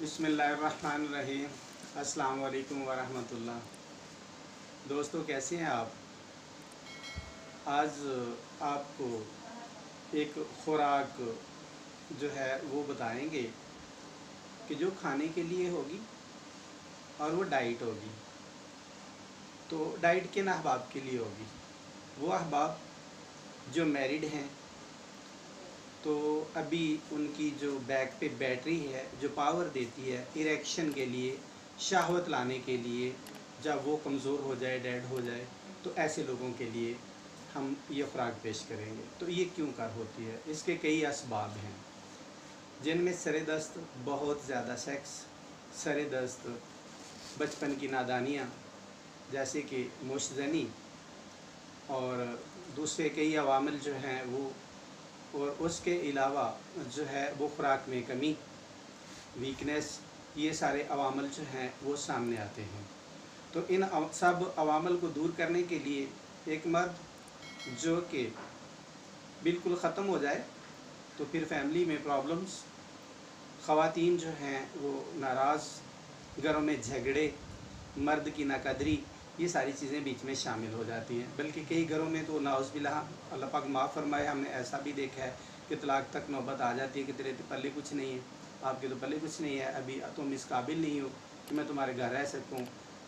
बिस्मिल्लाहिर्रहमानिर्रहीम। अस्सलाम वालेकुम वरहमतुल्लाह। दोस्तों, कैसे हैं आप? आज आपको एक खुराक जो है वो बताएंगे कि जो खाने के लिए होगी और वो डाइट होगी। तो डाइट किन अहबाब के लिए होगी? वो अहबाब जो मैरिड हैं, तो अभी उनकी जो बैक पे बैटरी है जो पावर देती है इरेक्शन के लिए, शहवत लाने के लिए, जब वो कमज़ोर हो जाए, डेड हो जाए, तो ऐसे लोगों के लिए हम ये खुराक पेश करेंगे। तो ये क्यों कर होती है? इसके कई असबाब हैं, जिनमें सर दस्त, बहुत ज़्यादा सेक्स, सर दस्त, बचपन की नादानियाँ जैसे कि मुश्तजनी, और दूसरे कई अवामिल जो हैं वो, और उसके अलावा जो है वो खुराक में कमी, वीकनेस, ये सारे अवामल जो हैं वो सामने आते हैं। तो इन सब अवामल को दूर करने के लिए एक मर्द जो कि बिल्कुल ख़त्म हो जाए, तो फिर फैमिली में प्रॉब्लम्स, ख़वातीन जो हैं वो नाराज़, घरों में झगड़े, मर्द की नाकदरी, ये सारी चीज़ें बीच में शामिल हो जाती हैं। बल्कि कई घरों में तो नाउज़ुबिल्लाह, अल्लाह पाक माफ़ फरमाए, हमने ऐसा भी देखा है कि तलाक तक नौबत आ जाती है कि तेरे तो पल्ले कुछ नहीं है, आपके तो पल्ले कुछ नहीं है, अभी तुम इस काबिल नहीं हो कि मैं तुम्हारे घर रह सकूँ,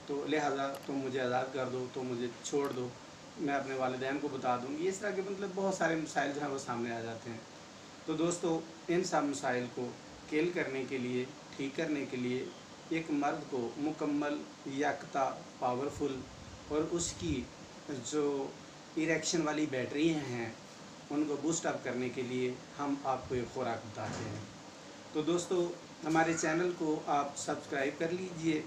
तो लिहाजा तुम मुझे आज़ाद कर दो, तो मुझे छोड़ दो, मैं अपने वालिदैन को बता दूँगी। इस तरह के मतलब बहुत सारे मसाइल जो हैं वो सामने आ जाते हैं। तो दोस्तों, इन सब मसाइल को किल करने के लिए, ठीक करने के लिए, एक मर्द को मुकम्मल, याकता, पावरफुल और उसकी जो इरेक्शन वाली बैटरियाँ हैं उनको बूस्ट अप करने के लिए हम आपको एक खुराक बताते हैं। तो दोस्तों, हमारे चैनल को आप सब्सक्राइब कर लीजिए,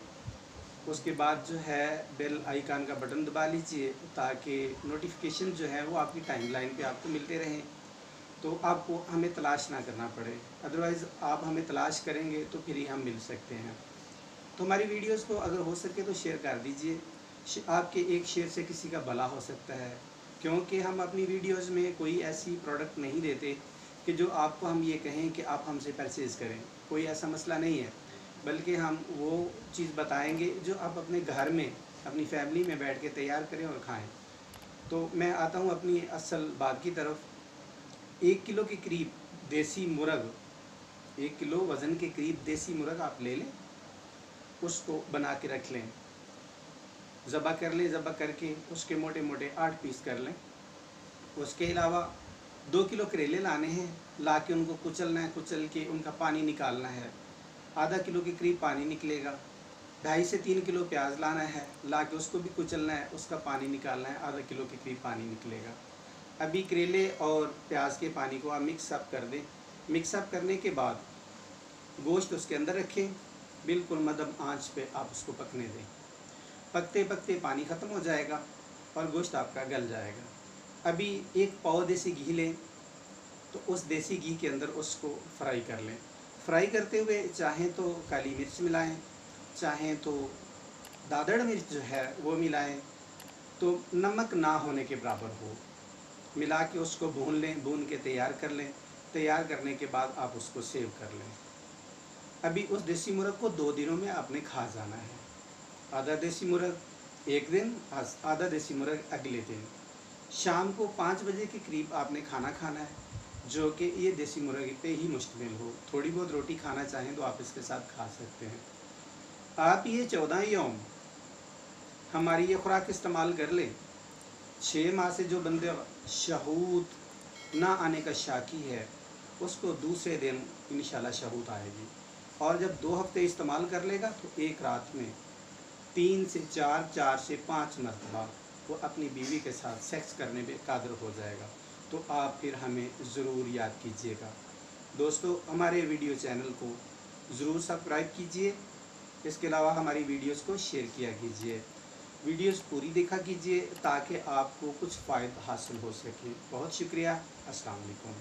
उसके बाद जो है बेल आइकन का बटन दबा लीजिए ताकि नोटिफिकेशन जो है वो आपकी टाइमलाइन पे आपको मिलते रहें, तो आपको हमें तलाश ना करना पड़े। अदरवाइज़ आप हमें तलाश करेंगे तो फिर ही हम मिल सकते हैं। तो हमारी वीडियोस को अगर हो सके तो शेयर कर दीजिए। आपके एक शेयर से किसी का भला हो सकता है, क्योंकि हम अपनी वीडियोस में कोई ऐसी प्रोडक्ट नहीं देते कि जो आपको हम ये कहें कि आप हमसे परचेज़ करें। कोई ऐसा मसला नहीं है, बल्कि हम वो चीज़ बताएंगे जो आप अपने घर में, अपनी फैमिली में बैठ के तैयार करें और खाएँ। तो मैं आता हूँ अपनी असल बात की तरफ। 1 किलो के करीब देसी मुर्ग, 1 किलो वज़न के करीब देसी मुर्ग आप ले लें, उसको बना के रख लें, ज़बह कर लें, ज़बह करके उसके मोटे मोटे 8 पीस कर लें। उसके अलावा 2 किलो करेले लाने हैं, ला के उनको कुचलना है, कुचल के उनका पानी निकालना है, आधा किलो के करीब पानी निकलेगा। 2.5 से 3 किलो प्याज लाना है, ला के उसको भी कुचलना है, उसका पानी निकालना है, आधा किलो के करीब पानी निकलेगा। अभी करेले और प्याज के पानी को आप मिक्स अप कर दें। मिक्स अप करने के बाद गोश्त उसके अंदर रखें, बिल्कुल मध्यम आंच पे आप उसको पकने दें। पकते पकते पानी ख़त्म हो जाएगा और गोश्त आपका गल जाएगा। अभी 1 पाव देसी घी लें, तो उस देसी घी के अंदर उसको फ्राई कर लें। फ्राई करते हुए चाहें तो काली मिर्च मिलाएं, चाहें तो दादड़ मिर्च जो है वो मिलाएं, तो नमक ना होने के बराबर हो, मिला के उसको भून लें, भून के तैयार कर लें। तैयार करने के बाद आप उसको सेव कर लें। अभी उस देसी मुर्ग को 2 दिनों में आपने खा जाना है। आधा देसी मुर्ग एक दिन, आधा देसी मुर्ग अगले दिन। शाम को 5 बजे के करीब आपने खाना खाना है, जो कि ये देसी मुर्ग पे ही मुश्तमिल हो। थोड़ी बहुत रोटी खाना चाहें तो आप इसके साथ खा सकते हैं। आप ये 14 यौम हमारी ये खुराक इस्तेमाल कर लें। 6 माह से जो बंदे शहूत ना आने का शाकी है, उसको दूसरे दिन इंशाल्लाह शहूत आएगी। और जब 2 हफ्ते इस्तेमाल कर लेगा तो एक रात में 3 से 4, 4 से 5 मरतबा वो अपनी बीवी के साथ सेक्स करने में कादिर हो जाएगा। तो आप फिर हमें ज़रूर याद कीजिएगा। दोस्तों, हमारे वीडियो चैनल को ज़रूर सब्सक्राइब कीजिए। इसके अलावा हमारी वीडियोस को शेयर किया कीजिए। वीडियोस पूरी देखा कीजिए ताकि आपको कुछ फ़ायदा हासिल हो सके। बहुत शुक्रिया। अस्सलाम वालेकुम।